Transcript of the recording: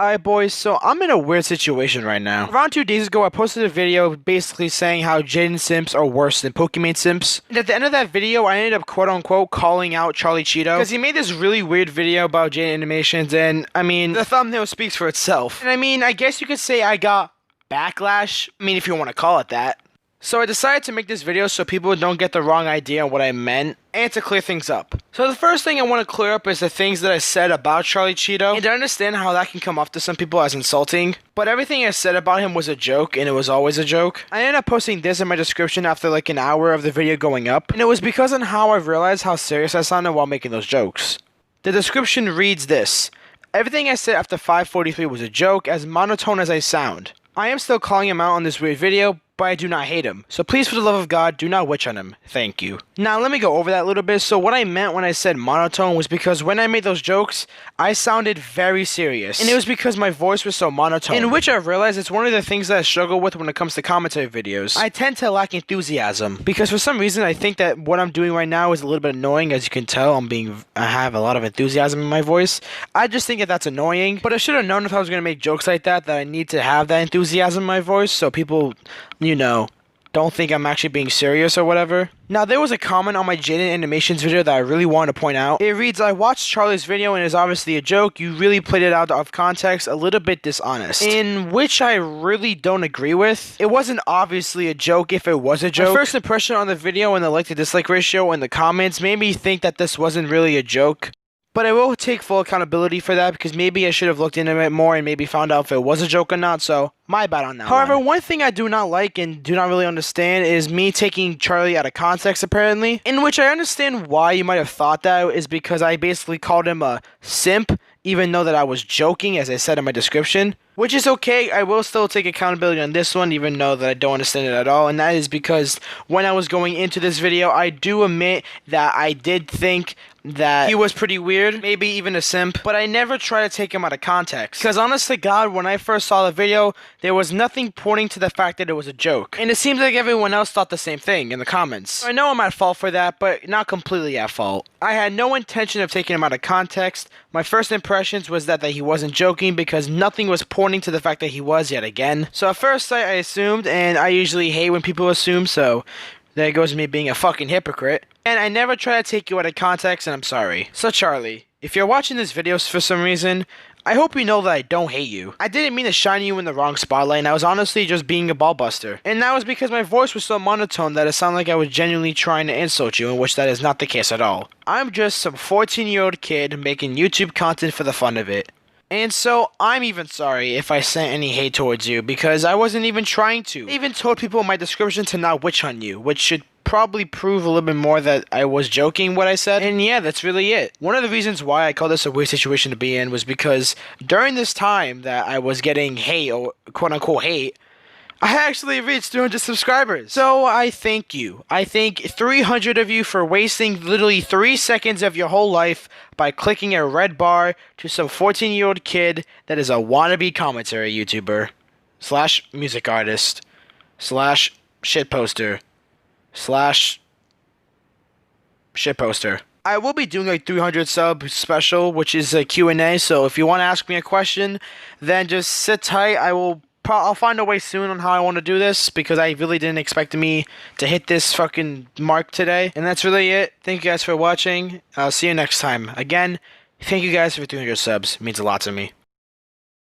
Alright boys, so I'm in a weird situation right now. Around 2 days ago, I posted a video basically saying how Jaden simps are worse than Pokemon simps. And at the end of that video, I ended up quote-unquote calling out Charlie Cheeto. Because he made this really weird video about Jaden animations, and I mean, the thumbnail speaks for itself. And I mean, I guess you could say I got backlash. I mean, if you want to call it that. So I decided to make this video so people don't get the wrong idea on what I meant, and to clear things up. So the first thing I want to clear up is the things that I said about Charlie Cheeto, and I understand how that can come off to some people as insulting, but everything I said about him was a joke, and it was always a joke. I ended up posting this in my description after like an hour of the video going up, and it was because on how I realized how serious I sounded while making those jokes. The description reads this: everything I said after 5:43 was a joke, as monotone as I sound. I am still calling him out on this weird video, but I do not hate him. So please, for the love of God, do not witch on him. Thank you. Now, let me go over that a little bit. So what I meant when I said monotone was because when I made those jokes, I sounded very serious. And it was because my voice was so monotone. In which I realized it's one of the things that I struggle with when it comes to commentary videos. I tend to lack enthusiasm. Because for some reason, I think that what I'm doing right now is a little bit annoying. As you can tell, I have a lot of enthusiasm in my voice. I just think that that's annoying. But I should have known if I was going to make jokes like that I need to have that enthusiasm in my voice. So people, you know, don't think I'm actually being serious or whatever. Now, there was a comment on my Jaden Animations video that I really wanted to point out. It reads, I watched Charlie's video and it's obviously a joke. You really played it out of context, a little bit dishonest. In which I really don't agree with. It wasn't obviously a joke if it was a joke. My first impression on the video and the like to dislike ratio in the comments made me think that this wasn't really a joke. But I will take full accountability for that because maybe I should have looked into it more and maybe found out if it was a joke or not, so my bad on that. However, one thing I do not like and do not really understand is me taking Charlie out of context, apparently. In which I understand why you might have thought that is because I basically called him a simp, even though that I was joking, as I said in my description. Which is okay, I will still take accountability on this one, even though that I don't understand it at all. And that is because when I was going into this video, I do admit that I did think that he was pretty weird, maybe even a simp, but I never try to take him out of context. Because honest to God, when I first saw the video, there was nothing pointing to the fact that it was a joke. And it seems like everyone else thought the same thing in the comments. I know I'm at fault for that, but not completely at fault. I had no intention of taking him out of context. My first impressions was that he wasn't joking because nothing was pointing to the fact that he was yet again. So at first sight I assumed, and I usually hate when people assume, so there goes me being a fucking hypocrite. And I never try to take you out of context, and I'm sorry. So Charlie, if you're watching this video for some reason, I hope you know that I don't hate you. I didn't mean to shine you in the wrong spotlight, and I was honestly just being a ball buster. And that was because my voice was so monotone that it sounded like I was genuinely trying to insult you, in which that is not the case at all. I'm just some 14-year-old kid making YouTube content for the fun of it. And so, I'm even sorry if I sent any hate towards you, because I wasn't even trying to. I even told people in my description to not witch hunt you, which should probably prove a little bit more that I was joking what I said. And yeah, that's really it. One of the reasons why I call this a weird situation to be in was because during this time that I was getting hate, or quote-unquote hate, I actually reached 300 subscribers. So I thank you. I thank 300 of you for wasting literally 3 seconds of your whole life by clicking a red bar to some 14-year-old kid that is a wannabe commentary YouTuber / music artist / shitposter / shitposter. I will be doing a 300 sub special, which is a Q&A, so if you want to ask me a question, then just sit tight. I'll find a way soon on how I want to do this, because I really didn't expect me to hit this fucking mark today. And that's really it. Thank you guys for watching. I'll see you next time. Again, thank you guys for 300 subs. It means a lot to me.